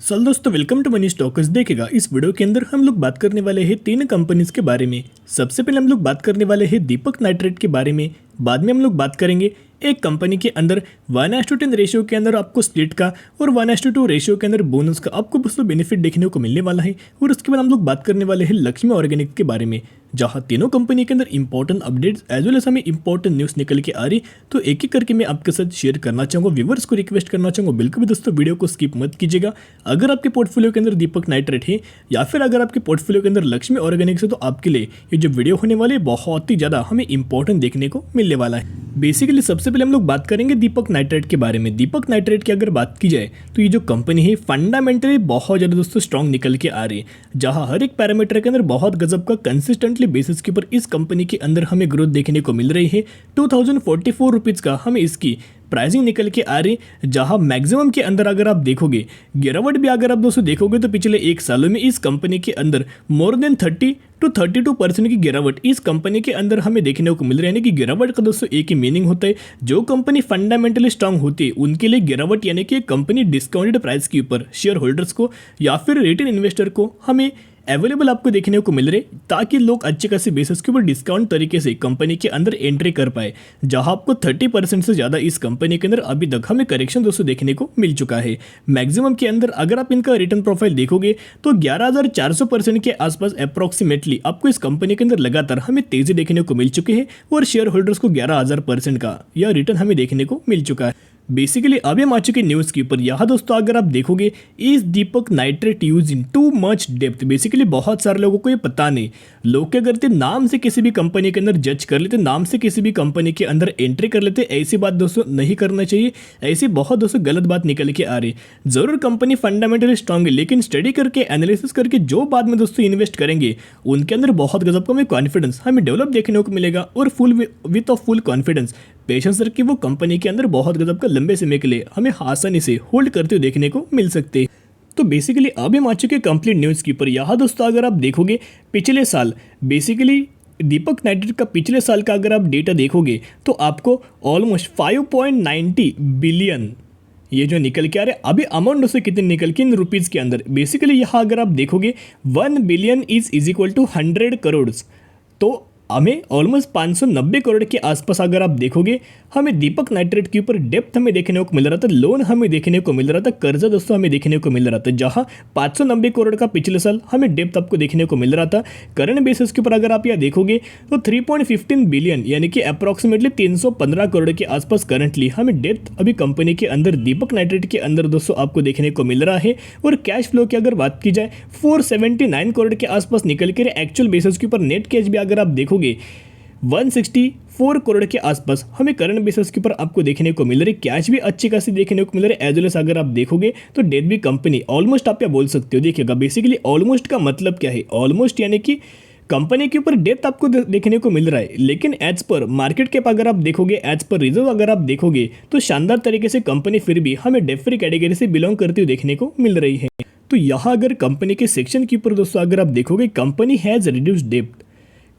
चल दोस्तों, welcome to money stalkers. देखेगा इस वीडियो के अंदर हम लोग बात करने वाले हैं तीन कंपनीज के बारे में। सबसे पहले हम लोग बात करने वाले हैं दीपक नाइट्रेट के बारे में। बाद में हम लोग बात करेंगे एक कंपनी के अंदर 1:10 रेशियो के अंदर आपको स्प्लिट का और 1:2 रेशियो के अंदर बोनस का आपको दोस्तों बेनिफिट देखने को मिलने वाला है। और उसके बाद हम लोग बात करने वाले हैं लक्ष्मी ऑर्गेनिक के बारे में, जहां तीनों कंपनी के अंदर important updates as well as हमें इंपॉर्टेंट न्यूज़ निकल के आ रही। तो एक एक करके मैं आपके साथ शेयर करना चाहूँगा। व्यूवर्स को रिक्वेस्ट करना चाहूँगा, बिल्कुल भी दोस्तों वीडियो को स्किप मत कीजिएगा। अगर आपके पोर्टफोलियो के अंदर दीपक नाइट्रेट है या फिर अगर आपके पोर्टफोलियो के अंदर लक्ष्मी ऑर्गेनिक्स है, तो आपके लिए ये जो वीडियो होने वाली है बहुत ही ज़्यादा हमें इंपॉर्टेंट देखने को मिलने वाला है। बेसिकली सबसे पहले हम लोग बात करेंगे दीपक नाइट्रेट के बारे में। दीपक नाइट्रेट की अगर बात की जाए तो ये जो कंपनी है फंडामेंटली बहुत ज़्यादा दोस्तों स्ट्रॉन्ग निकल के आ रही है, जहां हर एक पैरामीटर के अंदर बहुत गजब का कंसिस्टेंटली बेसिस के ऊपर इस कंपनी के अंदर हमें ग्रोथ देखने को मिल रही है। 2044 रुपीज़ का हमें इसकी प्राइसिंग निकल के आ रही, जहां मैक्सिमम के अंदर अगर आप देखोगे गिरावट भी अगर आप दोस्तों देखोगे तो पिछले एक सालों में इस कंपनी के अंदर मोर देन 30 to 32% की गिरावट इस कंपनी के अंदर हमें देखने को मिल रही है। यानी कि गिरावट का दोस्तों एक ही मीनिंग होता है, जो कंपनी फंडामेंटली स्ट्रांग होती है उनके लिए गिरावट यानी कि कंपनी डिस्काउंटेड प्राइस के ऊपर शेयर होल्डर्स को या फिर रिटेल इन्वेस्टर को हमें अवेलेबल आपको देखने को मिल रहे, ताकि लोग अच्छे खासे बेसिस के ऊपर डिस्काउंट तरीके से कंपनी के अंदर एंट्री कर पाए। जहां आपको 30% से ज़्यादा इस कंपनी के अंदर अभी तक हमें करेक्शन दोस्तों देखने को मिल चुका है। मैक्सिमम के अंदर अगर आप इनका रिटर्न प्रोफाइल देखोगे तो 11,400% के आसपास अप्रॉक्सीमेटली आपको इस कंपनी के अंदर लगातार हमें तेजी देखने को मिल चुकी है और शेयर होल्डर्स को 11,000% का यह रिटर्न हमें देखने को मिल चुका है। बेसिकली अब हम आ चुके न्यूज़ के ऊपर। यहाँ दोस्तों अगर आप देखोगे इस दीपक nitrate use in too much depth. Basically बहुत सारे लोगों को ये पता नहीं, लोग क्या करते नाम से किसी भी कंपनी के अंदर जज कर लेते, नाम से किसी भी कंपनी के अंदर एंट्री कर लेते। ऐसी बात दोस्तों नहीं करना चाहिए, ऐसी बहुत दोस्तों गलत बात निकल के आ रही। जरूर कंपनी फंडामेंटली स्ट्रांग है, लेकिन स्टडी करके एनालिसिस करके जो बाद में दोस्तों इन्वेस्ट करेंगे उनके अंदर बहुत गजब का हमें कॉन्फिडेंस हमें डेवलप देखने को मिलेगा। और width of full confidence patience रख के वो कंपनी के अंदर बहुत गजब का लंबे समय के लिए हमें आसानी से होल्ड करते हुए देखने को मिल सकते हैं। तो बेसिकली अब हम आ चुके कंप्लीट न्यूज़ के ऊपर। यहाँ दोस्तों अगर आप देखोगे पिछले साल बेसिकली दीपक नाइट्रेट का पिछले साल का अगर आप डेटा देखोगे तो आपको ऑलमोस्ट 5.90 बिलियन ये जो निकल के आ रहे। अभी अमाउंट दोस्तों कितने निकल के इन रुपीज़ के अंदर बेसिकली यहाँ अगर आप देखोगे 1 billion is equal to 100 crore. तो हमें ऑलमोस्ट 590 करोड़ के आसपास अगर आप देखोगे हमें दीपक नाइट्रेट के ऊपर डेप्थ हमें देखने को मिल रहा था, लोन हमें देखने को मिल रहा था, कर्जा दोस्तों हमें देखने को मिल रहा था। जहां 590 करोड़ का पिछले साल हमें डेप्थ आपको देखने को मिल रहा था। करंट बेसिस के ऊपर अगर आप यह देखोगे तो 3.15 बिलियन यानी कि अप्रॉक्सीमेटली 315 करोड़ के आसपास करंटली हमें डेप्थ अभी कंपनी के अंदर दीपक नाइट्रेट के अंदर दोस्तों आपको देखने को मिल रहा है। और कैश फ्लो की अगर बात की जाए 479 करोड़ के आसपास निकल के एक्चुअल बेसिस के ऊपर नेट कैश भी अगर आप देखोगे 164 करोड़ के आसपास हमें करंट बेसिस के ऊपर आपको देखने को मिल रही। कैश भी अच्छी खासी देखने को मिल रही है। एज वेल एज अगर आप देखोगे तो डेट भी कंपनी ऑलमोस्ट आप क्या बोल सकते हो। देखिएगा बेसिकली ऑलमोस्ट का मतलब क्या है, ऑलमोस्ट यानी कि कंपनी के ऊपर डेप्थ आपको देखने को मिल रहा है, लेकिन एज पर मार्केट कैप अगर आप देखोगे, एज पर रिजर्व अगर आप देखोगे तो शानदार तरीके से कंपनी फिर भी हमें डेट फ्री कैटेगरी से बिलोंग करती हुई देखने को मिल रही है। तो यहाँ अगर कंपनी के सेक्शन के ऊपर दोस्तों अगर आप देखोगे company has reduced depth,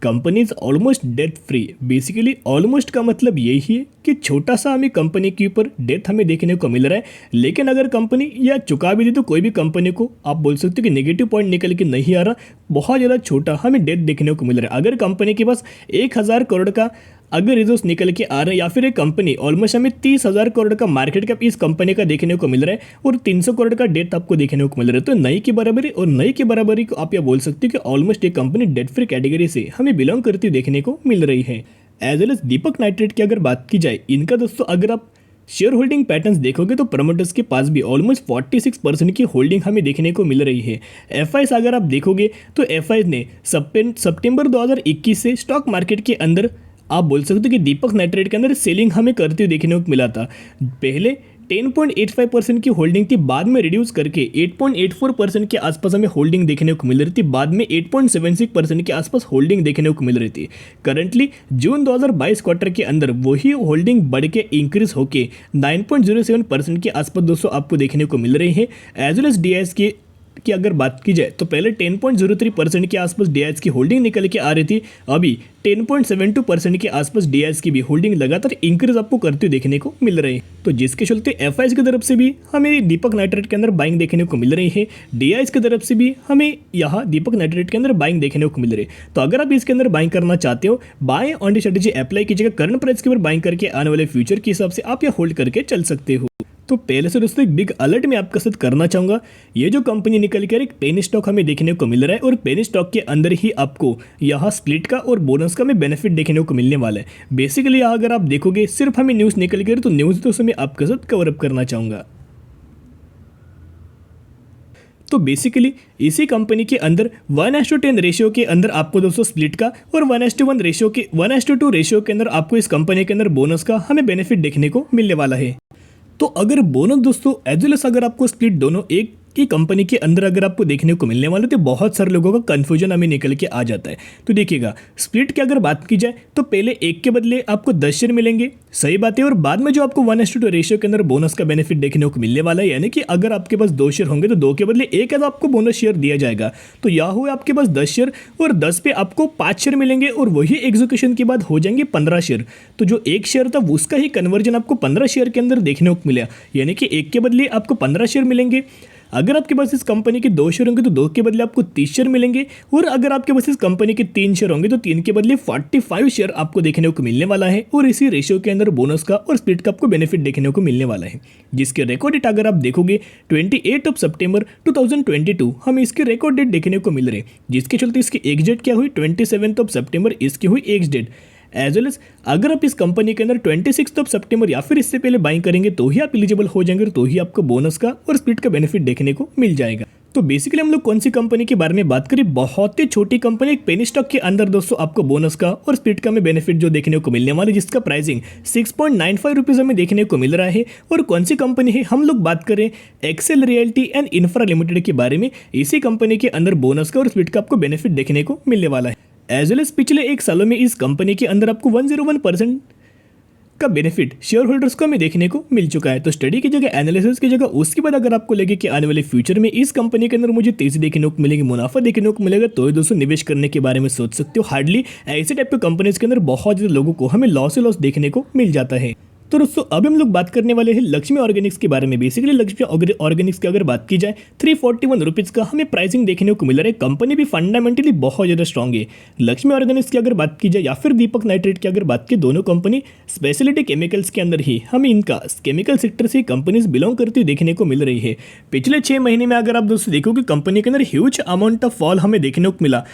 company is almost debt free. Basically almost का मतलब यही है कि छोटा सा हमें कंपनी के ऊपर डेट हमें देखने को मिल रहा है, लेकिन अगर कंपनी या चुका भी दी तो कोई भी कंपनी को आप बोल सकते हो कि नेगेटिव पॉइंट निकल के नहीं आ रहा, बहुत ज़्यादा छोटा हमें डेट देखने को मिल रहा है। अगर कंपनी के पास 1,000 करोड़ का अगर रिजर्व निकल के आ रहे हैं या फिर एक कंपनी ऑलमोस्ट हमें 30,000 करोड़ का मार्केट कैप इस कंपनी का देखने को मिल रहा है और 300 करोड़ का डेट आपको देखने को मिल रहा है, तो नई की बराबरी और नई की बराबरी को आप यह बोल सकते हो कि ऑलमोस्ट एक कंपनी डेट फ्री कैटेगरी से हमें बिलोंग करती हुई देखने को मिल रही है। एज वेल एज दीपक नाइट्रेट की अगर बात की जाए, इनका दोस्तों अगर आप शेयर होल्डिंग पैटर्न्स देखोगे तो प्रमोटर्स के पास भी ऑलमोस्ट 46% की होल्डिंग हमें देखने को मिल रही है। एफआईज अगर आप देखोगे तो एफआईज ने सितंबर 2021 से स्टॉक मार्केट के अंदर आप बोल सकते हो कि दीपक नाइट्रेट के अंदर सेलिंग हमें करते हुए देखने को मिला था। पहले 10.85% की होल्डिंग थी, बाद में रिड्यूस करके 8.84% के आसपास हमें होल्डिंग देखने को मिल रही थी, बाद में 8.76% के आसपास होल्डिंग देखने को मिल रही थी। करंटली जून 2022 क्वार्टर के अंदर वही होल्डिंग बढ़ के इंक्रीज होके 9.07% के आसपास दोस्तों आपको देखने को मिल रही है। एज वेल एज डीआईएस के की अगर बात की जाए तो पहले 10.03% के आसपास DIs की होल्डिंग निकल के आ रही थी, अभी 10.72% के आसपास DIs की भी होल्डिंग लगातार इंक्रीज आपको करते हुए देखने को मिल रही है। तो जिसके चलते FIs की तरफ से भी हमें दीपक नाइट्रेट के अंदर बाइंग देखने को मिल रही है, DIs की तरफ से भी हमें यहाँ दीपक नाइट्रेट के अंदर बाइंग देखने को मिल रही है। तो अगर आप इसके अंदर बाइंग करना चाहते हो, buy on the strategy apply कीजिएगा, करंट प्राइस के ऊपर बाइंग करके आने वाले फ्यूचर के हिसाब से आप यह होल्ड करके चल सकते हो। तो पहले से दोस्तों एक बिग अलर्ट मैं आपके साथ करना चाहूँगा। ये जो कंपनी निकल कर एक पेनी स्टॉक हमें देखने को मिल रहा है और पेनी स्टॉक के अंदर ही आपको यहाँ स्प्लिट का और बोनस का में बेनिफिट देखने को मिलने वाला है। बेसिकली यहाँ अगर आप देखोगे सिर्फ हमें न्यूज़ निकल कर, तो न्यूज़ दोस्तों मैं आपके साथ कवर अप करना चाहूँगा। तो बेसिकली इसी कंपनी के अंदर 1:10 रेशियो के अंदर आपको दोस्तों स्प्लिट का और 1:1 रेशियो के 1:2 रेशियो के अंदर आपको इस कंपनी के अंदर बोनस का हमें बेनिफिट देखने को मिलने वाला है। तो अगर बोनस दोस्तों एज वेल एस अगर आपको स्प्लिट दोनों एक की कंपनी के अंदर अगर आपको देखने को मिलने वाला, तो बहुत सारे लोगों का कंफ्यूजन हमें निकल के आ जाता है। तो देखिएगा स्प्लिट की अगर बात की जाए तो पहले एक के बदले आपको 10 शेयर मिलेंगे, सही बात है, और बाद में जो आपको 1:2 रेशियो के अंदर बोनस का बेनिफिट देखने को मिलने वाला है, यानी कि अगर आपके पास 2 शेयर होंगे तो 2 के बदले 1 आपको बोनस शेयर दिया जाएगा। तो यह हुआ आपके पास 10 शेयर और 10 पे आपको 5 शेयर मिलेंगे और वही एग्जीक्यूशन के बाद हो जाएंगे 15 शेयर। तो जो 1 शेयर था उसका ही कन्वर्जन आपको 15 शेयर के अंदर देखने को मिला, यानी कि 1 के बदले आपको 15 शेयर मिलेंगे। अगर आपके पास इस कंपनी के 2 शेयर होंगे तो 2 के बदले आपको 30 शेयर मिलेंगे, और अगर आपके पास इस कंपनी के 3 शेयर होंगे तो 3 के बदले 45 शेयर आपको देखने को मिलने वाला है। और इसी रेशियो के अंदर बोनस का और स्प्लिट का आपको बेनिफिट देखने को मिलने वाला है, जिसके रिकॉर्ड डेट अगर आप देखोगे 28 सितंबर 2022 हमें इसके रिकॉर्ड डेट देखने को मिल रहे, जिसके चलते इसकी एक्स डेट क्या हुई 27 सितंबर इसकी हुई ex date. As well as अगर आप इस कंपनी के अंदर 26 सितंबर या फिर इससे पहले बाइंग करेंगे तो ही आप एलिजिबल हो जाएंगे, तो ही आपको बोनस का और स्प्लिट का बेनिफिट देखने को मिल जाएगा। तो बेसिकली हम लोग कौन सी कंपनी के बारे में बात करें, बहुत ही छोटी कंपनी, एक पेनी स्टॉक के अंदर दोस्तों आपको बोनस का और स्प्लिट का में बेनिफिट जो देखने को मिलने वाला है, जिसका प्राइसिंग 6.95 रुपीज़ हमें देखने को मिल रहा है। और कौन सी कंपनी है, हम लोग बात करें Excel Realty and Infra Limited के बारे में। इसी कंपनी के अंदर बोनस का और स्प्लिट का आपको बेनिफिट देखने को मिलने वाला है। एज वेल एज पिछले 1 सालों में इस कंपनी के अंदर आपको 101% का बेनिफिट शेयर होल्डर्स को हमें देखने को मिल चुका है। तो स्टडी की जगह, एनालिसिस की जगह, उसके बाद अगर आपको लगे कि आने वाले फ्यूचर में इस कंपनी के अंदर मुझे तेजी देखने को मिलेगी, मुनाफा देखने को मिलेगा, तो दोस्तों निवेश करने के बारे में सोच सकते हो। हार्डली ऐसे टाइप के कंपनीज के अंदर बहुत ज़्यादा लोगों को हमें लॉस देखने को मिल जाता है। तो दोस्तों अब हम लोग बात करने वाले हैं लक्ष्मी ऑर्गेनिक्स के बारे में। बेसिकली लक्ष्मी ऑर्गेनिक्स की अगर बात की जाए 341 रुपीज़ का हमें प्राइसिंग देखने को मिल रहा है। कंपनी भी फंडामेंटली बहुत ज़्यादा स्ट्रॉन्ग है। लक्ष्मी ऑर्गेनिक्स की अगर बात की जाए या फिर दीपक नाइट्रेट की अगर बात की, दोनों कंपनी स्पेशलिटी केमिकल्स के अंदर ही हमें इनका केमिकल सेक्टर से कंपनीज बिलोंग करती हुई देखने को मिल रही है। पिछले 6 महीने में अगर आप दोस्तों देखोगे कंपनी के अंदर ह्यूज अमाउंट ऑफ फॉल हमें देखने को मिला।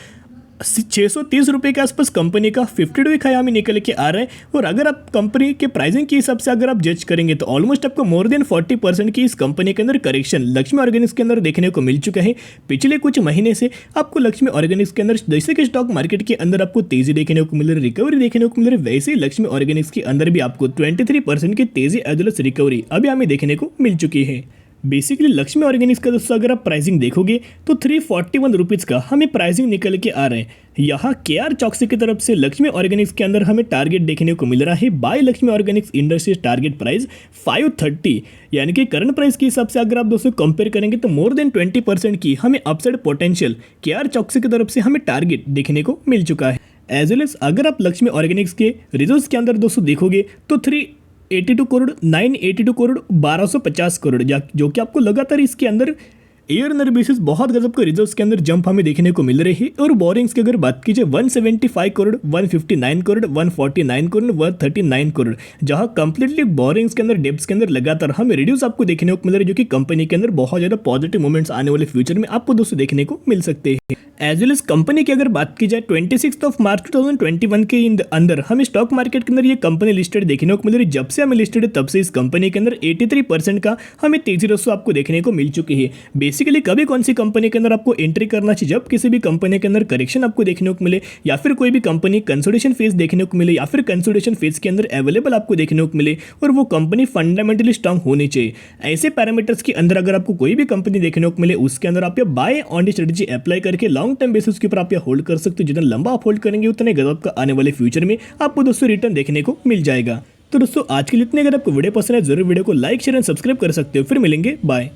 630 रुपये के आसपास कंपनी का 52 वीक हाई हमें निकल के आ रहा है। और अगर आप कंपनी के प्राइसिंग के हिसाब से अगर आप जज करेंगे तो ऑलमोस्ट आपको मोर देन 40% की इस कंपनी के अंदर करेक्शन लक्ष्मी ऑर्गेनिक्स के अंदर देखने को मिल चुका है। पिछले कुछ महीने से आपको लक्ष्मी ऑर्गेनिक्स के अंदर जैसे कि स्टॉक मार्केट के अंदर आपको तेजी देखने को मिल रही है, रिकवरी देखने को मिल रही है, वैसे ही लक्ष्मी ऑर्गेनिक्स के अंदर भी आपको 23% की तेजी एज वेल एज रिकवरी अभी हमें देखने को मिल चुकी है। बेसिकली लक्ष्मी ऑर्गेनिक्स का दोस्तों अगर आप प्राइसिंग देखोगे तो 341 रुपीज़ का हमें प्राइसिंग निकल के आ रहा है। यहाँ KR चौकसी की तरफ से लक्ष्मी ऑर्गेनिक्स के अंदर हमें टारगेट देखने को मिल रहा है। Buy Lakshmi Organics Industries target price 530, यानी कि करंट प्राइस के हिसाब से अगर आप दोस्तों कंपेयर करेंगे तो मोर देन 20% की हमें अपसाइड पोटेंशियल KR चौकसी की तरफ से हमें टारगेट देखने को मिल चुका है। एज वेल एज अगर आप लक्ष्मी ऑर्गेनिक्स के रिजल्ट्स के अंदर दोस्तों देखोगे तो 382 करोड़, 982 करोड़, 1250 करोड़, जो कि आपको लगातार इसके अंदर ईयर बेसिस बहुत गजब के रिजल्ट्स के अंदर जंप हमें देखने को मिल रही है। और बोरिंग्स की अगर बात कीजिए 175 करोड़, 159 करोड़, 149 करोड़, 139 करोड़, जहां कंप्लीटली बोरिंग्स के अंदर डेब्ट्स के अंदर लगातार हमें रिड्यूस आपको देखने को मिल रहा है, जो कि कंपनी के अंदर बहुत ज़्यादा पॉजिटिव मूवमेंट्स आने वाले फ्यूचर में आपको दोस्तों देखने को मिल सकते हैं। एज वेल एज कंपनी की अगर बात की जाए 26 मार्च 2021 के अंदर हमें स्टॉक मार्केट के अंदर ये कंपनी लिस्टेड देखने को मिल रही है। जब से हमें लिस्टेड है तब से इस कंपनी के अंदर 83% का हमें तेजी दोस्तों आपको देखने को मिल चुकी है। बेसिकली कभी कौन सी कंपनी के अंदर आपको एंट्री करना चाहिए, जब किसी भी कंपनी के अंदर करेक्शन आपको देखने को मिले, या फिर कोई भी कंपनी कंसोलिडेशन फेज देखने को मिले, या फिर कंसोलिडेशन फेज के अंदर अवेलेबल आपको देखने को मिले, और वो कंपनी फंडामेंटली स्ट्रांग होनी चाहिए। ऐसे पैरामीटर्स के अंदर अगर आपको कोई भी कंपनी देखने को मिले, उसके अंदर आप buy on the strategy apply करके लॉन्ग टर्म बेसिस के ऊपर आप होल्ड कर सकते हो। जितना लंबा आप होल्ड करेंगे उतने गजब का आने वाले फ्यूचर में आपको दोस्तों रिटर्न देखने को मिल जाएगा। तो दोस्तों आज के लिए इतने, अगर आपको वीडियो पसंद है जरूर वीडियो को लाइक, शेयर एंड सब्सक्राइब कर सकते हो। फिर मिलेंगे, बाय।